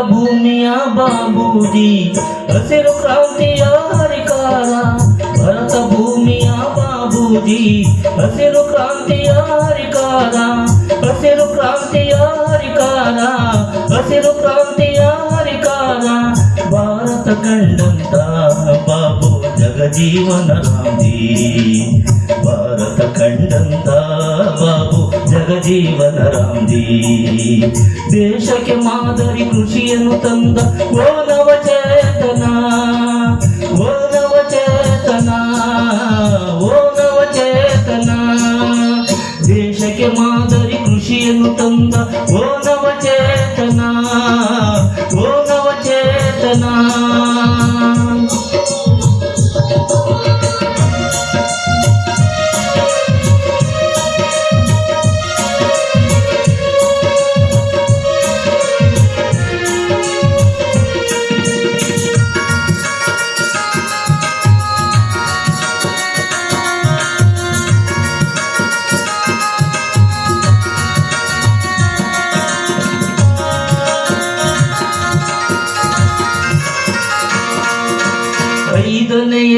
ಭೂಮಿಯ ಬಾಬೂಜಿ ಹಸಿರು ಕ್ರಾಂತಿಯ ಹರಿಕಾರ. ಭರತ ಭೂಮಿಯ ಬಾಬೂಜಿ ಹಸಿರು ಕ್ರಾಂತಿಯ ಹರಿಕಾರ. ಹಸಿರು ಕ್ರಾಂತಿಯ ಹರಿಕಾರ. ಹಸಿರು ಕ್ರಾಂತಿಯ ಹರಿಕಾರ. ಭಾರತ ಕಂಡಂತ ಬಾಬು ಜಗಜೀವನ ರಾಮ್ಜಿ. ಭಾರತ ಕಂಡಂತ ಬಾಬು ಜಗಜೀವನ ರಾಮ್ಜಿ. ದೇಶಕ್ಕೆ ಮಾದರಿ ಕೃಷಿಯನ್ನು ತಂದ ಓ ನವಚೇತನ. ಓ ನವಚೇತನ. ಓ ನವಚೇತನ. ದೇಶಕ್ಕೆ ಮಾದರಿ ಕೃಷಿಯನ್ನು ತಂದ ಓ ನವಚೇತನ. ಓ ನವಚೇತನ.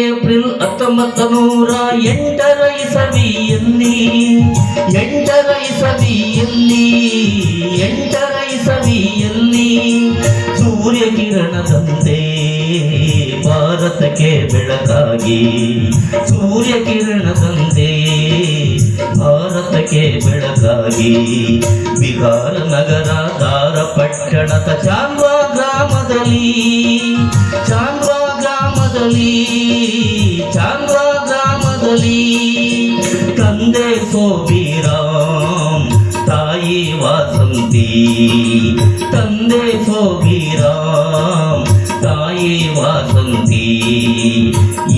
ಏಪ್ರಿಲ್ 1908 ಇಸವಿಯಲ್ಲಿ 8 ಇಸವಿಯಲ್ಲಿ ಸೂರ್ಯ ಕಿರಣದಂತೆ ಭಾರತಕ್ಕೆ ಬೆಳಕಾಗಿ. ಸೂರ್ಯ ಕಿರಣದಂತೆ ಭಾರತಕ್ಕೆ ಬೆಳಕಾಗಿ. ಬಿಹಾರ ನಗರ ಧಾರ ಪಟ್ಟಣದ ಚಾಂದ್ವಾ ಗ್ರಾಮದಲ್ಲಿ. ಚಾಂದ್ವಾ ಗ್ರಾಮದಲ್ಲಿ. ಚಾಂದ್ವಾ ಗ್ರಾಮದಲ್ಲಿ ತಂದೆ ಸೋಬಿರಾಮ್ ತಾಯಿ ವಾಸಂತಿ. ತಂದೆ ಸೋಬಿರಾಮ್ ತಾಯಿ ವಾಸಂತಿ.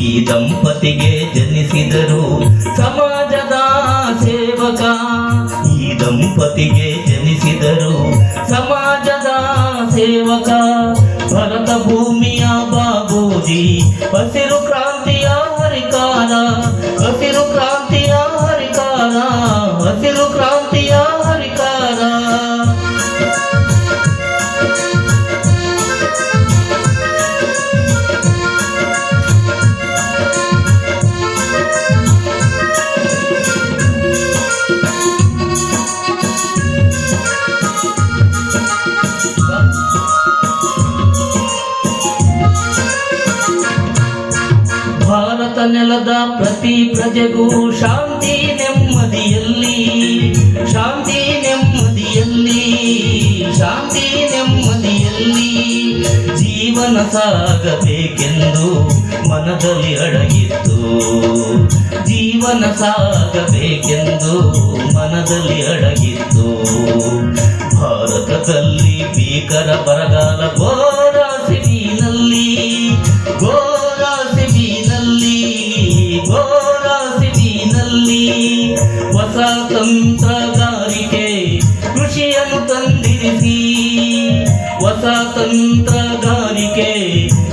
ಈ ದಂಪತಿಗೆ ಜನಿಸಿದರು ಸಮಾಜದ ಸೇವಕ. ಈ ದಂಪತಿಗೆ ಜನಿಸಿದರು ಸಮಾಜದ ಸೇವಕ. ಭರತ ಭೂಮಿಯ ಬಾಬೂಜಿ ಹಸಿರು ಕ್ರಾಂತಿಯ ಹರಿಕಾರ. ಹಸಿರು ಕ್ರಾಂತಿಯ ಹರಿಕಾರ. ಹಸಿರು ಕ್ರಾಂತಿಯ ಹರಿಕಾರ. ಭಾರತ ನೆಲದ ಪ್ರತಿ ಪ್ರಜೆಗೂ ಶಾಂತಿ ನೆಮ್ಮದಿಯಲ್ಲಿ. ಶಾಂತಿ ನೆಮ್ಮದಿಯಲ್ಲಿ. ಶಾಂತಿ ನೆಮ್ಮದಿಯಲ್ಲಿ ಜೀವನ ಸಾಗಬೇಕೆಂದು ಮನದಲ್ಲಿ ಅಡಗಿತ್ತು. ಜೀವನ ಸಾಗಬೇಕೆಂದು ಮನದಲ್ಲಿ ಅಡಗಿತ್ತು. ಭಾರತದಲ್ಲಿ ಭೀಕರ ಬರಗಾಲ ಘೋರ ಸಿವಿನಲ್ಲಿ. ಘೋರ ಸಿವಿನಲ್ಲಿ. ಘೋರ ಸಿವಿನಲ್ಲಿ ಹೊಸ ತಂತ್ರಗಾರಿಕೆ ಕೃಷಿಯನ್ನು ತಂದಿರಿಸಿ. ಹೊಸ ತಂತ್ರಗಾರಿಕೆ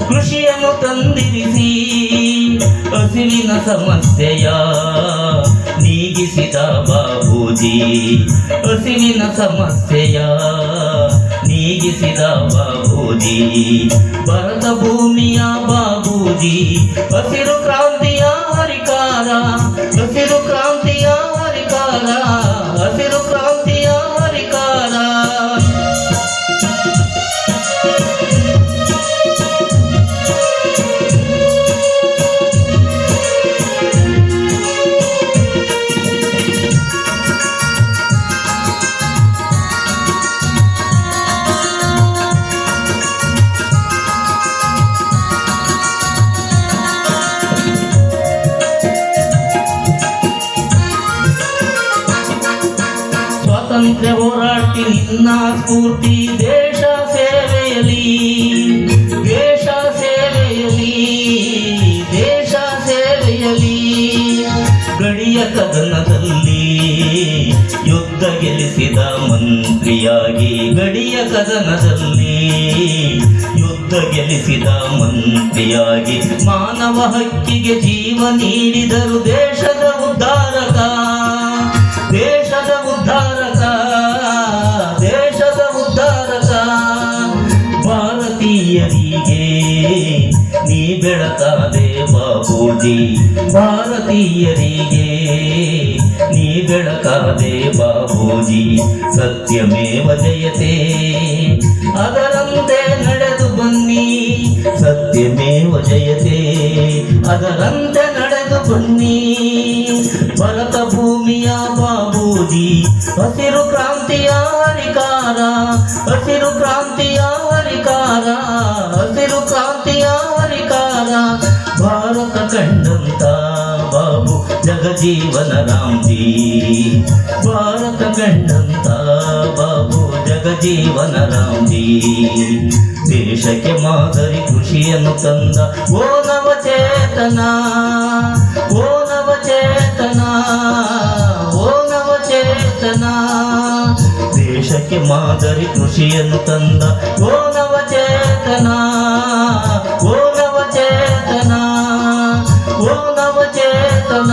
ಕೃಷಿಯನ್ನು ತಂದಿರಿಸಿ ಹಸಿವಿನ ಸಮಸ್ಯೆಯ ನೀಗಿಸಿದ ಬಾಬೂಜಿ. ಹಸಿವಿನ ಸಮಸ್ಯೆಯ ನೀಗಿಸಿದ ಬಾಬೂಜಿ. ಭರತ ಭೂಮಿಯ ಬಾಬೂಜಿ ಹಸಿರು ಕ್ರಾಂತಿಯ ಹರಿಕಾರ. ಹಸಿರು ಕ್ರಾಂತಿಯ ಹರಿಕಾರ. ಹಸಿರು ಕ್ರಾಂತಿಯ ಹರಿಕಾರ. ಸ್ವಾತಂತ್ರ್ಯ ಹೋರಾಟಿ ನಿನ್ನ ಸ್ಫೂರ್ತಿ ದೇಶ ಸೇವೆಯಲ್ಲಿ. ದೇಶ ಸೇವೆಯಲ್ಲಿ. ದೇಶ ಸೇವೆಯಲ್ಲಿ ಗಡಿಯ ಕದನದಲ್ಲಿ ಯುದ್ಧ ಗೆಲ್ಲಿಸಿದ ಮಂತ್ರಿಯಾಗಿ. ಗಡಿಯ ಕದನದಲ್ಲಿ ಯುದ್ಧ ಗೆಲ್ಲಿಸಿದ ಮಂತ್ರಿಯಾಗಿ ಮಾನವ ಹಕ್ಕಿಗೆ ಜೀವ ನೀಡಿದರು ದೇಶದ ಉದ್ಧಾರಕ. ದೇಶದ ಉದ್ಧಾರಕ. ದೇಶದ ಉದ್ಧಾರಕ. ಬೆಳಕಾದೆ ಬಾಪೂಜಿ ಭಾರತೀಯರಿಗೆ, ನೀ ಬೆಳಕಾದೆ ಬಾಪೂಜಿ ಸತ್ಯಮೇವ ಜಯತೆ, ಅದರಂತೆ ನಡೆದು ಬನ್ನಿ ಸತ್ಯಮೇವ ಜಯತೆ, ಅದರಂತೆ ನಡೆದು ಬನ್ನಿ. ಭರತ ಭೂಮಿಯ ಬಾಬೂಜಿ ಹಸಿರು ಕ್ರಾಂತಿಯ ಹರಿಕಾರ, ಹಸಿರು ಕ್ರಾಂತಿಯ ಹರಿಕಾರ, ಹಸಿರು ಕ್ರಾಂತಿಯ ಹರಿಕಾರ. ಭಾರತ ಕಂಡಂತ ಬಾಬು ಜಗಜೀವನ ರಾಮ್ಜಿ, ಭಾರತ ಕಂಡಂತ ಬಾಬು ಜಗಜೀವನ ರಾಮ್ಜಿ. ದೇಶಕ್ಕೆ ಮಾದರಿ ಕೃಷಿಯನ್ನು ತಂದ ಓ ನವಚೇತನ, ಓ ನವಚೇತನ, ಓ ನವಚೇತನ. ದೇಶಕ್ಕೆ ಮಾದರಿ ಕೃಷಿಯನ್ನು ತಂದ ಓ ನವಚೇತನ, ಓ ನವಚೇತನ, ಓ ನವಚೇತನ.